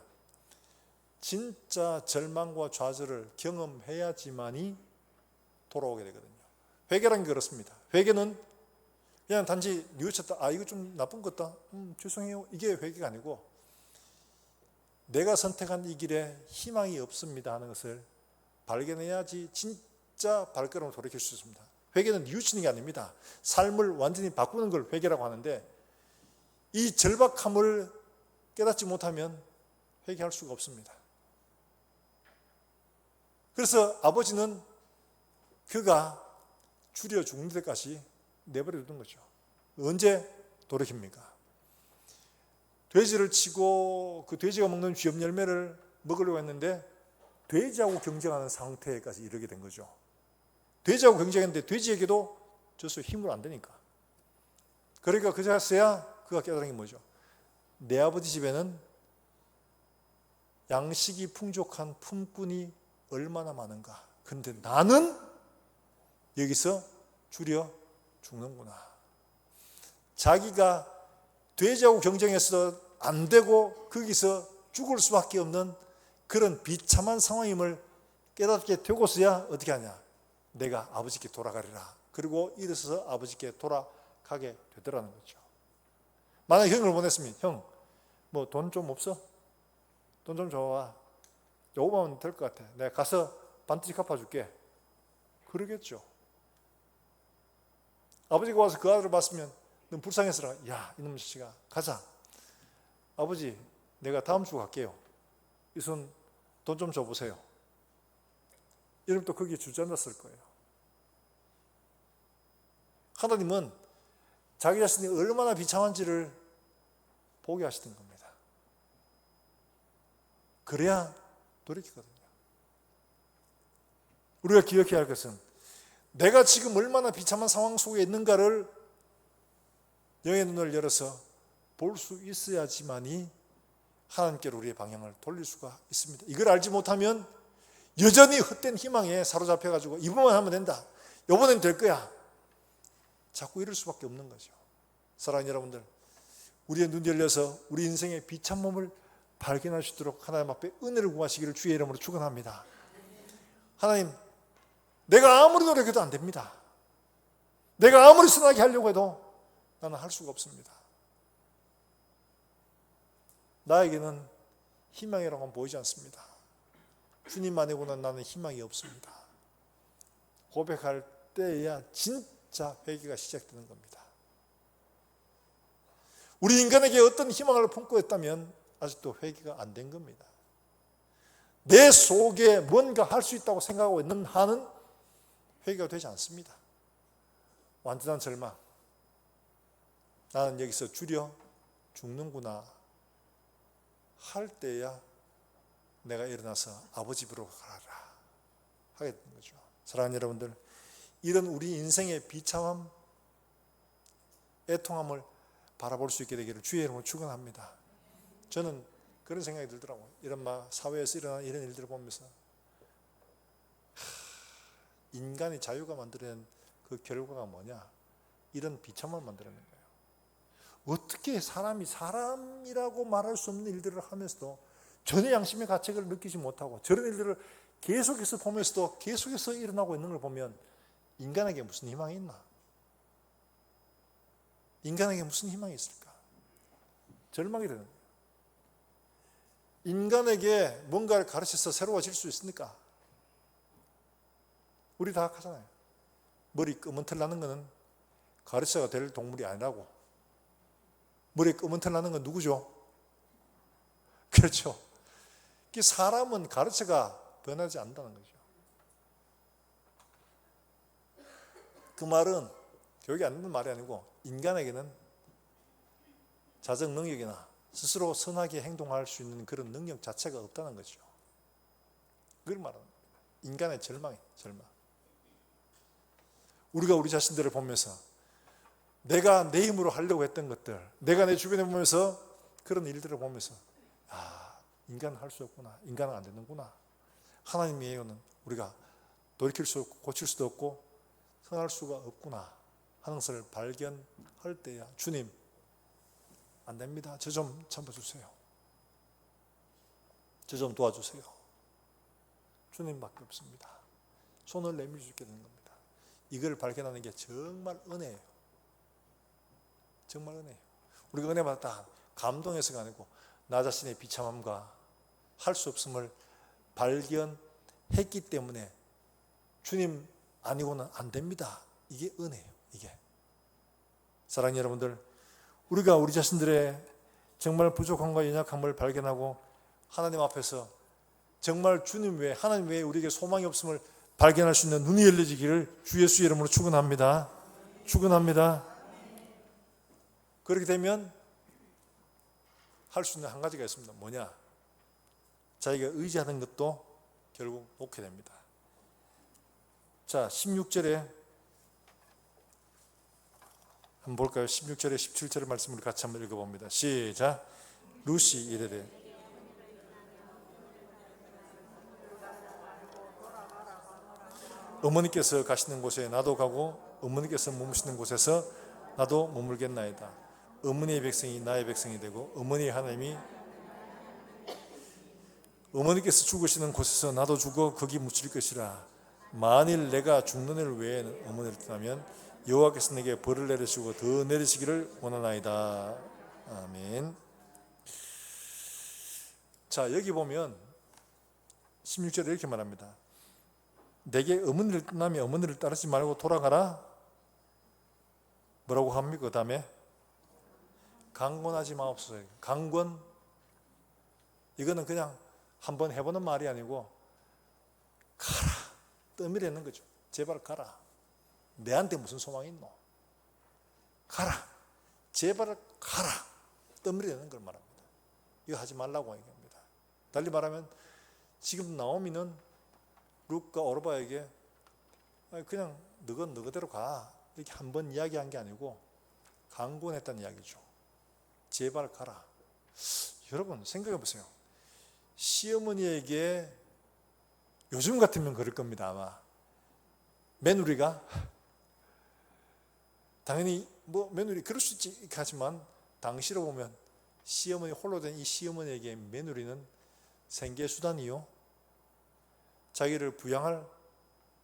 [SPEAKER 1] 진짜 절망과 좌절을 경험해야지만이 돌아오게 되거든요. 회개란 게 그렇습니다. 회개는 그냥 단지 뉘우쳤다. 이거 좀 나쁜 것 같다. 죄송해요. 이게 회개가 아니고 내가 선택한 이 길에 희망이 없습니다 하는 것을 발견해야지 진짜 발걸음을 돌이킬 수 있습니다. 회개는 뉘우치는 게 아닙니다. 삶을 완전히 바꾸는 걸 회개라고 하는데 이 절박함을 깨닫지 못하면 회개할 수가 없습니다. 그래서 아버지는 그가 줄여 죽는 데까지 내버려 두는 거죠. 언제 돌이킵니까? 돼지를 치고 그 돼지가 먹는 쥐염 열매를 먹으려고 했는데 돼지하고 경쟁하는 상태까지 이르게 된 거죠. 돼지하고 경쟁했는데 돼지에게도 져서 힘으로 안 되니까. 그러니까 그제서야 그가 깨달은 게 뭐죠? 내 아버지 집에는 양식이 풍족한 품꾼이 얼마나 많은가. 그런데 나는 여기서 줄여 죽는구나. 자기가 돼지하고 경쟁해서 안 되고 거기서 죽을 수밖에 없는 그런 비참한 상황임을 깨닫게 되고서야 어떻게 하냐? 내가 아버지께 돌아가리라. 그리고 일어서서 아버지께 돌아가게 되더라는 거죠. 만약 형을 보냈으면, 형, 뭐 돈 좀 없어? 돈 좀 줘와. 요거만 될 것 같아. 내가 가서 반드시 갚아줄게. 그러겠죠. 아버지가 와서 그 아들을 봤으면 넌 불쌍해서라. 야, 이놈 자식아, 가자. 아버지, 내가 다음 주 갈게요. 이 손 돈 좀 줘보세요. 이러면 또 거기에 주저앉았을 거예요. 하나님은 자기 자신이 얼마나 비참한지를 보게 하시는 겁니다. 그래야 돌이키거든요. 우리가 기억해야 할 것은 내가 지금 얼마나 비참한 상황 속에 있는가를 영의 눈을 열어서 볼 수 있어야지만이 하나님께로 우리의 방향을 돌릴 수가 있습니다. 이걸 알지 못하면 여전히 헛된 희망에 사로잡혀가지고 이번만 하면 된다. 이번엔 될 거야. 자꾸 이럴 수밖에 없는 거죠. 사랑하는 여러분들, 우리의 눈이 열려서 우리 인생의 비참함을 발견할 수 있도록 하나님 앞에 은혜를 구하시기를 주의 이름으로 축원합니다. 하나님, 내가 아무리 노력해도 안 됩니다. 내가 아무리 선하게 하려고 해도 나는 할 수가 없습니다. 나에게는 희망이라고는 보이지 않습니다. 주님 아니고는 나는 희망이 없습니다. 고백할 때야 진짜 회개가 시작되는 겁니다. 우리 인간에게 어떤 희망을 품고 있다면 아직도 회개가 안 된 겁니다. 내 속에 뭔가 할 수 있다고 생각하고 있는 한은 회개가 되지 않습니다. 완전한 절망. 나는 여기서 줄여 죽는구나 할 때야 내가 일어나서 아버지 집으로 가라 하게 되는 거죠. 사랑하는 여러분들, 이런 우리 인생의 비참함, 애통함을 바라볼 수 있게 되기를 주의 이름으로 축원합니다. 저는 그런 생각이 들더라고요. 이런 사회에서 일어나는 이런 일들을 보면서 인간의 자유가 만들어낸 그 결과가 뭐냐? 이런 비참함을 만들어낸 거예요. 어떻게 사람이 사람이라고 말할 수 없는 일들을 하면서도 전혀 양심의 가책을 느끼지 못하고 저런 일들을 계속해서 보면서도 계속해서 일어나고 있는 걸 보면 인간에게 무슨 희망이 있나? 인간에게 무슨 희망이 있을까? 절망이 되는 거예요. 인간에게 뭔가를 가르쳐서 새로워질 수 있습니까? 우리 다 하잖아요. 머리 검은털 나는 거는 가르쳐가 될 동물이 아니라고. 머리에 검은털 나는 건 누구죠? 그렇죠. 사람은 가르쳐가 변하지 않는다는 거죠. 그 말은 교육이 안 되는 말이 아니고 인간에게는 자정 능력이나 스스로 선하게 행동할 수 있는 그런 능력 자체가 없다는 거죠. 그걸 말하는 겁니다. 인간의 절망이에요. 절망. 우리가 우리 자신들을 보면서 내가 내 힘으로 하려고 했던 것들, 내가 내 주변에 보면서 그런 일들을 보면서 인간은 할 수 없구나. 인간은 안 되는구나. 하나님의 예언은 우리가 돌이킬 수 없고 고칠 수도 없고 선할 수가 없구나 하는 것을 발견할 때야 주님 안 됩니다. 저 좀 참아주세요. 저 좀 도와주세요. 주님밖에 없습니다. 손을 내밀 수 있게 되는 겁니다. 이걸 발견하는 게 정말 은혜예요. 정말 은혜예요. 우리가 은혜 받았다 감동해서가 아니고 나 자신의 비참함과 할 수 없음을 발견했기 때문에 주님 아니고는 안 됩니다. 이게 은혜예요. 이게. 사랑하는 여러분들, 우리가 우리 자신들의 정말 부족함과 연약함을 발견하고 하나님 앞에서 정말 주님 외에, 하나님 외에 우리에게 소망이 없음을 발견할 수 있는 눈이 열려지기를 주 예수 이름으로 축원합니다. 축원합니다. 그렇게 되면 할 수 있는 한 가지가 있습니다. 뭐냐? 자기가 의지하는 것도 결국 놓게 됩니다. 자, 16절에 한번 볼까요? 16절에 17절의 말씀을 같이 한번 읽어봅니다. 시작. 룻이 이르되 어머니께서 가시는 곳에 나도 가고 어머니께서 머무시는 곳에서 나도 머물겠나이다. 어머니의 백성이 나의 백성이 되고 어머니의 하나님이 어머니께서 죽으시는 곳에서 나도 죽어 거기 묻힐 것이라. 만일 내가 죽는 일 외에는 어머니를 떠나면 여호와께서 내게 벌을 내리시고 더 내리시기를 원하나이다. 아멘. 자, 여기 보면 16절에 이렇게 말합니다. 내게 어머니를 떠나면 어머니를 따르지 말고 돌아가라. 뭐라고 합니까? 그 다음에 강권하지 마옵소서. 강권, 이거는 그냥 한번 해보는 말이 아니고 가라, 떠밀어내는 거죠. 제발 가라. 내한테 무슨 소망이 있노? 가라, 제발 가라, 떠밀어내는 걸 말합니다. 이거 하지 말라고 얘기합니다. 달리 말하면 지금 나오미는 룻과 오르바에게 그냥 너건 너거대로 가, 이렇게 한번 이야기한 게 아니고 강권했다는 이야기죠. 제발 가라. 여러분 생각해 보세요. 시어머니에게 요즘 같으면 그럴 겁니다. 아마 며느리가 당연히 뭐 며느리 그럴 수 있지 하지만 당시로 보면 시어머니 홀로 된 이 시어머니에게 며느리는 생계수단이요, 자기를 부양할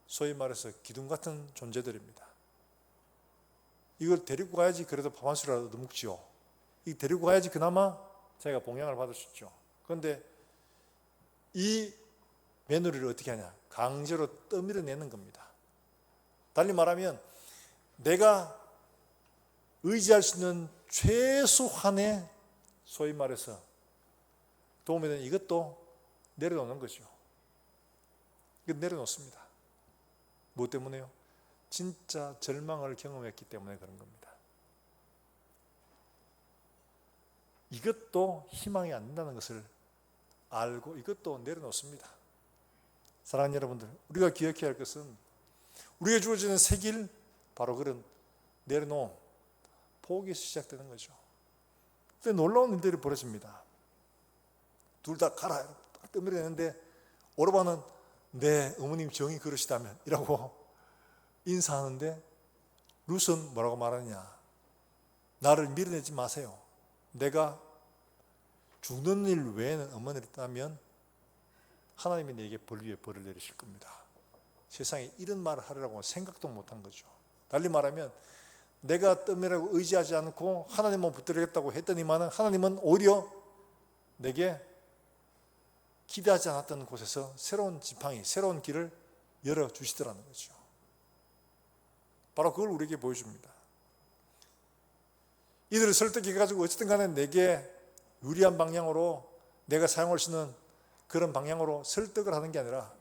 [SPEAKER 1] 소위 말해서 기둥 같은 존재들입니다. 이걸 데리고 가야지 그래도 밥 한 수라도 얻어먹지요. 이 데리고 가야지 그나마 자기가 봉양을 받을 수 있죠. 그런데 이 며느리를 어떻게 하냐? 강제로 떠밀어내는 겁니다. 달리 말하면 내가 의지할 수 있는 최소한의 소위 말해서 도움이 되는 이것도 내려놓는 거죠. 이거 내려놓습니다. 무엇 때문에요? 진짜 절망을 경험했기 때문에 그런 겁니다. 이것도 희망이 안 된다는 것을 알고 이것도 내려놓습니다. 사랑하는 여러분들, 우리가 기억해야 할 것은 우리가 주어지는 새 길, 바로 그런 내려놓은 포기에서 시작되는 거죠. 그때 놀라운 일들이 벌어집니다. 둘 다 가라 떠밀어내는데 오르바는 네, 어머님 정이 그러시다면 이라고 인사하는데 룻은 뭐라고 말하느냐? 나를 밀어내지 마세요. 내가 죽는 일 외에는 어머니를 떠나면 하나님이 내게 벌 위에 벌을 내리실 겁니다. 세상에 이런 말을 하려고 생각도 못한 거죠. 달리 말하면 내가 떠밀라고 의지하지 않고 하나님만 붙들겠다고 했더니만 하나님은 오히려 내게 기대하지 않았던 곳에서 새로운 지팡이, 새로운 길을 열어주시더라는 거죠. 바로 그걸 우리에게 보여줍니다. 이들을 설득해가지고 어쨌든 간에 내게 유리한 방향으로 내가 사용할 수 있는 그런 방향으로 설득을 하는 게 아니라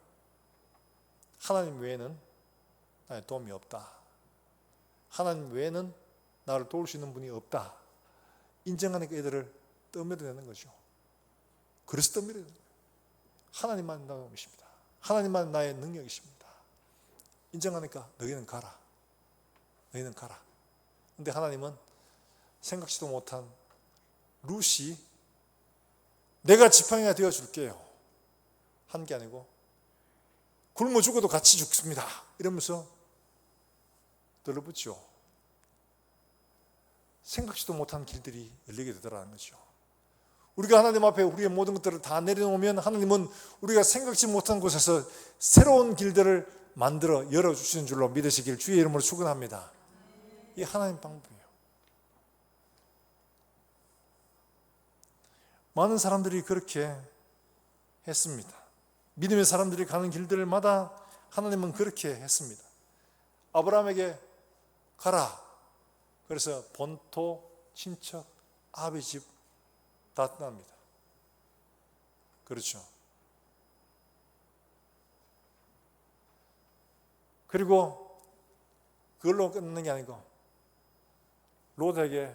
[SPEAKER 1] 하나님 외에는 나의 도움이 없다. 하나님 외에는 나를 도울 수 있는 분이 없다. 인정하니까 이들을 떠밀어내는 거죠. 그래서 떠밀어내는 거예요. 하나님만 나의 도움이십니다. 하나님만 나의 능력이십니다. 인정하니까 너희는 가라. 너희는 가라. 근데 하나님은 생각지도 못한 룻이 내가 지팡이가 되어줄게요 한 게 아니고 굶어 죽어도 같이 죽습니다 이러면서 들러붙죠. 생각지도 못한 길들이 열리게 되더라는 거죠. 우리가 하나님 앞에 우리의 모든 것들을 다 내려놓으면 하나님은 우리가 생각지 못한 곳에서 새로운 길들을 만들어 열어주시는 줄로 믿으시길 주의 이름으로 축원합니다. 이게 하나님 방법이에요. 많은 사람들이 그렇게 했습니다. 믿음의 사람들이 가는 길들마다 하나님은 그렇게 했습니다. 아브라함에게 가라. 그래서 본토, 친척, 아비 집 다 떠납니다. 그렇죠. 그리고 그걸로 끝내는 게 아니고 롯에게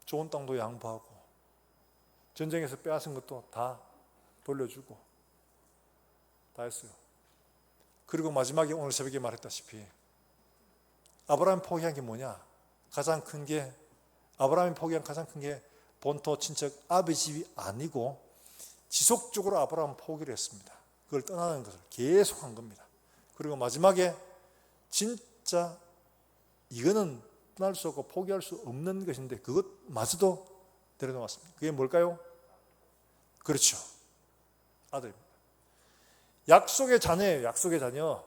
[SPEAKER 1] 좋은 땅도 양보하고 전쟁에서 빼앗은 것도 다 돌려주고 다 했어요. 그리고 마지막에 오늘 새벽에 말했다시피 아브라함이 포기한 게 뭐냐? 아브라함이 포기한 가장 큰 게 본토 친척 아비 집이 아니고 지속적으로 아브라함은 포기를 했습니다. 그걸 떠나는 것을 계속한 겁니다. 그리고 마지막에 진짜 이거는 떠날 수 없고 포기할 수 없는 것인데 그것마저도 내려놓았습니다. 그게 뭘까요? 그렇죠. 아들입니다. 약속의 자녀예요. 약속의 자녀.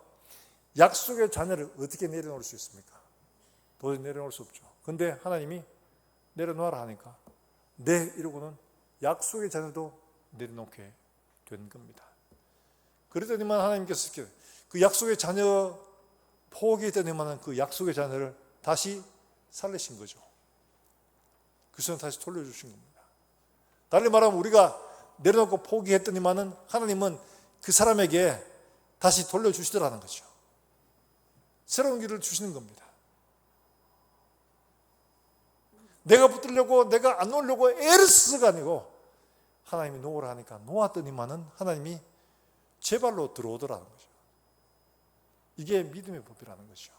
[SPEAKER 1] 약속의 자녀를 어떻게 내려놓을 수 있습니까? 도저히 내려놓을 수 없죠. 근데 하나님이 내려놓아라 하니까 네 이러고는 약속의 자녀도 내려놓게 된 겁니다. 그러더니만 하나님께서 그 약속의 자녀 포기했더니만 그 약속의 자녀를 다시 살리신 거죠. 그 손을 다시 돌려주신 겁니다. 달리 말하면 우리가 내려놓고 포기했더니만은 하나님은 그 사람에게 다시 돌려주시더라는 거죠. 새로운 길을 주시는 겁니다. 내가 붙들려고 내가 안 놓으려고 애를 쓰가 아니고 하나님이 놓으라 하니까 놓았더니만은 하나님이 제 발로 들어오더라는 거죠. 이게 믿음의 법이라는 거죠.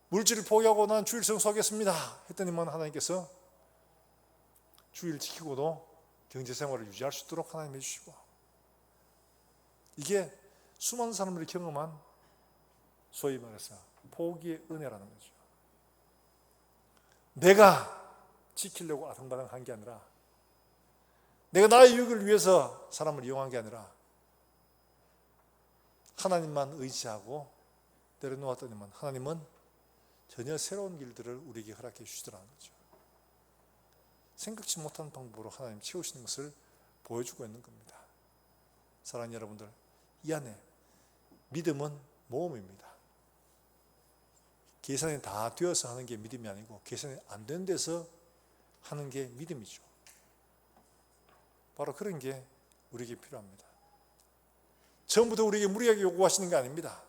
[SPEAKER 1] 물질을 포기하고 난 주일 성수하겠습니다 했더니만 하나님께서 주일 지키고도 경제생활을 유지할 수 있도록 하나님 해주시고, 이게 수많은 사람들이 경험한 소위 말해서 포기의 은혜라는 거죠. 내가 지키려고 아등바등한 게 아니라, 내가 나의 유익을 위해서 사람을 이용한 게 아니라 하나님만 의지하고 내려놓았더니만 하나님은 전혀 새로운 길들을 우리에게 허락해 주시더라는 거죠. 생각지 못한 방법으로 하나님 채우시는 것을 보여주고 있는 겁니다. 사랑하는 여러분들, 이 안에 믿음은 모험입니다. 계산이 다 되어서 하는 게 믿음이 아니고 계산이 안 되는 데서 하는 게 믿음이죠. 바로 그런 게 우리에게 필요합니다. 처음부터 우리에게 무리하게 요구하시는 게 아닙니다.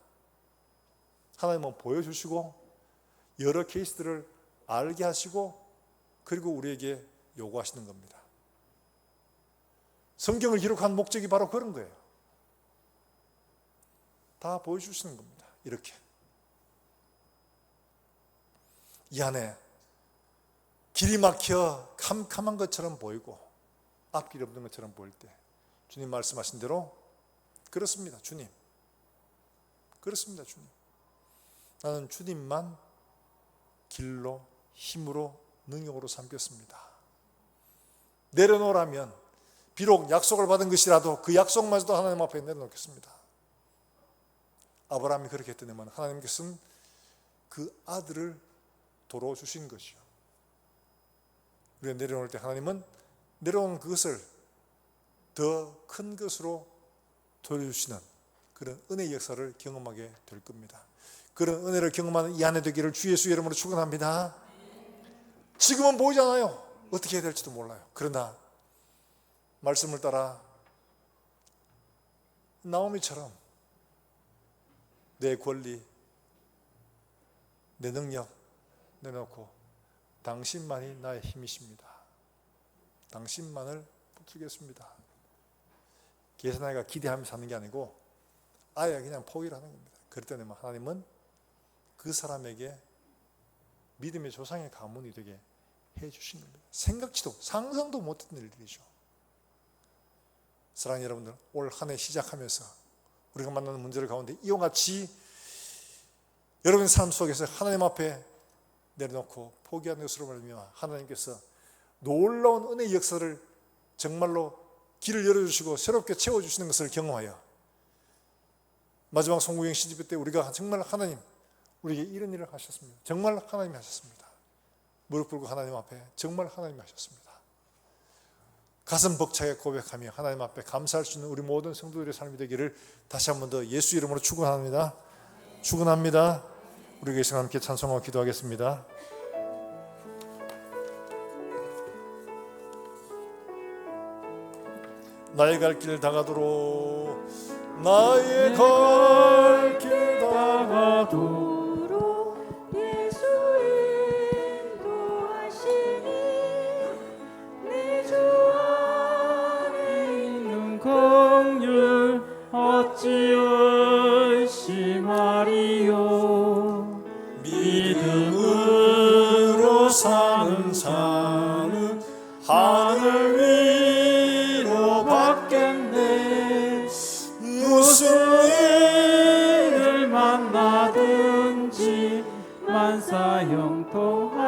[SPEAKER 1] 하나님은 보여주시고 여러 케이스들을 알게 하시고 그리고 우리에게 요구하시는 겁니다. 성경을 기록한 목적이 바로 그런 거예요. 다 보여주시는 겁니다. 이렇게 이 안에 길이 막혀 캄캄한 것처럼 보이고 앞길이 없는 것처럼 보일 때 주님 말씀하신 대로 그렇습니다. 주님, 그렇습니다. 주님, 나는 주님만 길로 힘으로 능력으로 삼겠습니다. 내려놓으라면 비록 약속을 받은 것이라도 그 약속마저도 하나님 앞에 내려놓겠습니다. 아브라함이 그렇게 했더니만 하나님께서는 그 아들을 도로 주신 것이요. 우리가 내려놓을 때 하나님은 내려온 그것을 더 큰 것으로 돌려주시는 그런 은혜의 역사를 경험하게 될 겁니다. 그런 은혜를 경험하는 이 안에 되기를 주 예수 이름으로 축원합니다. 지금은 보이잖아요. 어떻게 해야 될지도 몰라요. 그러나 말씀을 따라 나오미처럼 내 권리, 내 능력 내놓고 당신만이 나의 힘이십니다. 당신만을 붙들겠습니다. 계산하기가 기대하면서 사는 게 아니고 아예 그냥 포기를 하는 겁니다. 그랬더니 하나님은 그 사람에게 믿음의 조상의 가문이 되게 해주신 겁니다. 생각지도 상상도 못했던 일들이죠. 사랑하는 여러분들, 올 한 해 시작하면서 우리가 만나는 문제들 가운데 이와 같이 여러분의 삶 속에서 하나님 앞에 내려놓고 포기하는 것으로 말미암아 하나님께서 놀라운 은혜의 역사를 정말로 길을 열어주시고 새롭게 채워주시는 것을 경험하여 마지막 송구경 신집회 때 우리가 정말 하나님 우리에게 이런 일을 하셨습니다. 정말 하나님이 하셨습니다. 무릎 꿇고 하나님 앞에 정말 하나님이 하셨습니다. 가슴 벅차게 고백하며 하나님 앞에 감사할 수 있는 우리 모든 성도들의 삶이 되기를 다시 한 번 더 예수 이름으로 축원합니다. 축원합니다. 우리 계신 함께 찬송하고 기도하겠습니다. 나의 갈 길 다가도록 나의 갈 길
[SPEAKER 2] 다가도록 예수 인도하시니 내 주 안에 있는 긍휼 어찌 의심하리요.
[SPEAKER 1] 믿음으로 사는 자는 하늘 위로 받겠네. 무슨 일을
[SPEAKER 2] 만나든지 만사 형통하리라.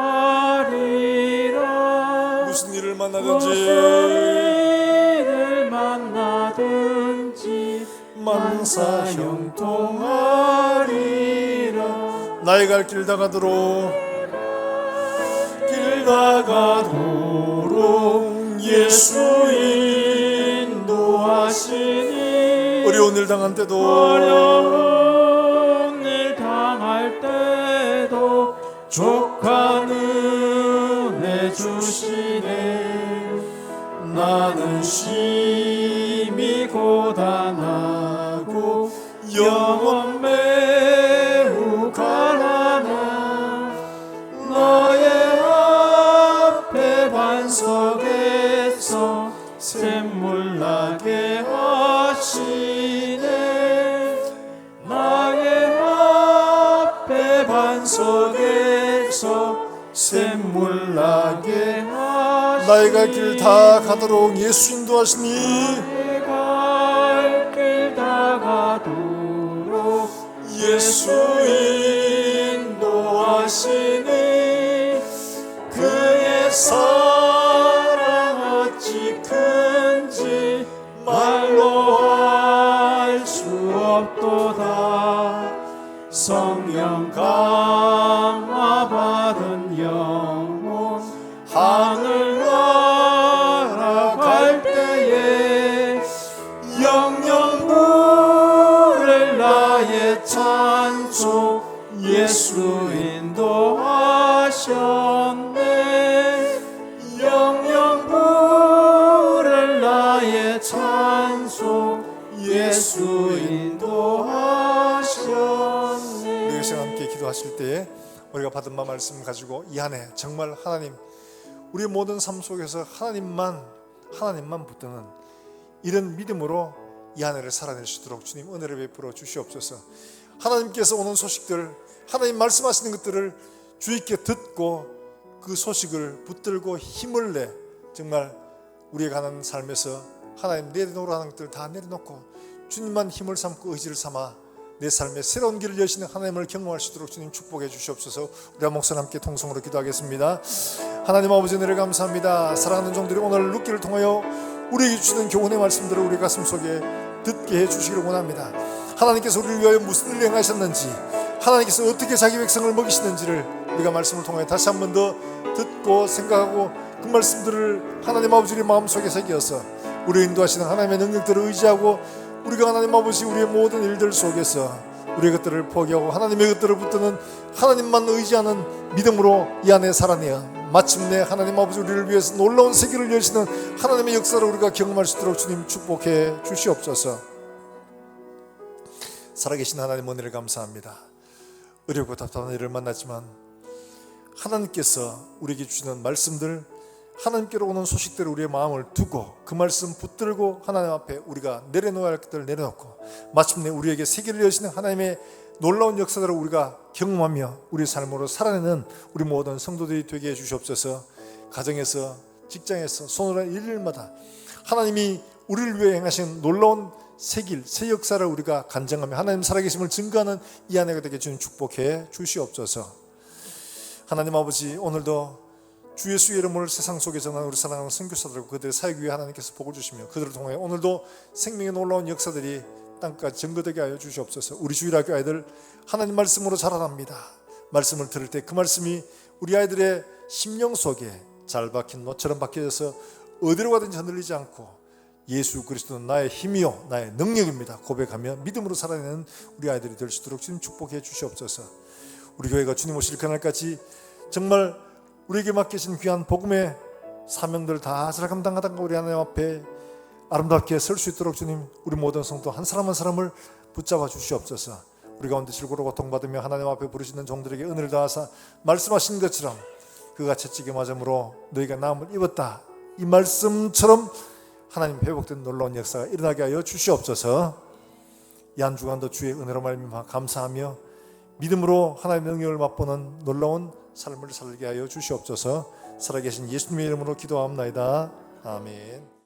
[SPEAKER 1] 무슨 일을
[SPEAKER 2] 무슨
[SPEAKER 1] 만나든지
[SPEAKER 2] 일을 만나든지
[SPEAKER 1] 만사 형통하리라. 나의 갈 길 다가도록 길 다가도록 예수 인도하시니 어려운 일 당한 때도
[SPEAKER 2] 어려운 일 당할 때도 족한 은혜 주시네.
[SPEAKER 1] 나는 심히 고단하고 영혼 매우 가난한 너의 앞에 반석에서 샘물 나게 하시네. 나의 앞에 반석에서 샘물 나게 하시네. 나의 갈 길 다 가도록 예수 인도하시니
[SPEAKER 2] 나의 갈 길 다 가도록
[SPEAKER 1] 예수 인도하시니 그의 사랑 어찌 큰지 말로 할 수 없도다. 성령 감화 받은 영혼 하늘 날아갈 때에 영영 부를 나의 찬송 예수 인도하셨네. 영영 부를 나의 찬송 예수 인도하셨네. 우리 시간 함께 기도하실 때에 우리가 받은 말씀 가지고 이 한해 정말 하나님 우리의 모든 삶 속에서 하나님만 붙드는 이런 믿음으로 이 한 해를 살아낼 수 있도록 주님 은혜를 베풀어 주시옵소서. 하나님께서 오는 소식들 하나님 말씀하시는 것들을 주의 있게 듣고 그 소식을 붙들고 힘을 내 정말 우리가 가는 삶에서 하나님 내려놓으라는 것들 다 내려놓고 주님만 힘을 삼고 의지를 삼아 내 삶에 새로운 길을 여시는 하나님을 경험할 수 있도록 주님 축복해 주시옵소서. 우리 목사님 함께 통성으로 기도하겠습니다. 하나님 아버지 은혜를 감사합니다. 사랑하는 종들이 오늘 룻기를 통하여 우리에게 주시는 교훈의 말씀들을 우리 가슴 속에 듣게 해주시기를 원합니다. 하나님께서 우리를 위하여 무슨 일을 행하셨는지 하나님께서 어떻게 자기 백성을 먹이시는지를 우리가 말씀을 통하여 다시 한 번 더 듣고 생각하고 그 말씀들을 하나님 아버지의 마음속에 새겨서 우리를 인도하시는 하나님의 능력들을 의지하고 우리가 하나님 아버지 우리의 모든 일들 속에서 우리의 것들을 포기하고 하나님의 것들을 붙드는 하나님만 의지하는 믿음으로 이 안에 살아내어 마침내 하나님 아버지 우리를 위해서 놀라운 세계를 여시는 하나님의 역사를 우리가 경험할 수 있도록 주님 축복해 주시옵소서. 살아계신 하나님 은혜를 감사합니다. 어렵고 답답한 일을 만났지만 하나님께서 우리에게 주시는 말씀들 하나님께로 오는 소식대로 우리의 마음을 두고 그 말씀 붙들고 하나님 앞에 우리가 내려놓아야 할 것들을 내려놓고 마침내 우리에게 세계를 여시는 하나님의 놀라운 역사들을 우리가 경험하며 우리 삶으로 살아내는 우리 모든 성도들이 되게 해주시옵소서. 가정에서 직장에서 손으로 하는 일일마다 하나님이 우리를 위해 행하신 놀라운 새 길, 새 역사를 우리가 간증하며 하나님 살아계심을 증거하는 이 한 해가 되게 주님 축복해 주시옵소서. 하나님 아버지 오늘도 주 예수의 이름을 세상 속에 전하는 우리 사랑하는 선교사들과 그들의 사역 위에 하나님께서 복을 주시며 그들을 통해 오늘도 생명의 놀라운 역사들이 땅까지 증거되게 하여 주시옵소서. 우리 주일학교 아이들 하나님 말씀으로 자라납니다. 말씀을 들을 때 그 말씀이 우리 아이들의 심령 속에 잘 박힌 노처럼 박혀져서 어디로 가든지 흔들리지 않고 예수 그리스도는 나의 힘이요 나의 능력입니다 고백하며 믿음으로 살아내는 우리 아이들이 될 수 있도록 주님 축복해 주시옵소서. 우리 교회가 주님 오실 그날까지 정말 우리에게 맡기신 귀한 복음의 사명들 다 잘 감당하다가 우리 하나님 앞에 아름답게 설 수 있도록 주님, 우리 모든 성도 한 사람 한 사람을 붙잡아 주시옵소서. 우리 가운데 질고로 고통받으며 하나님 앞에 부르시는 종들에게 은혜를 다하사 말씀하신 것처럼 그가 채찍에 맞음으로 너희가 나음을 입었다, 이 말씀처럼 하나님 회복된 놀라운 역사가 일어나게 하여 주시옵소서. 이 한 주간도 주의 은혜로 말미암아 감사하며 믿음으로 하나님의 능력을 맛보는 놀라운 삶을 살게 하여 주시옵소서. 살아계신 예수님의 이름으로 기도하옵나이다. 아멘.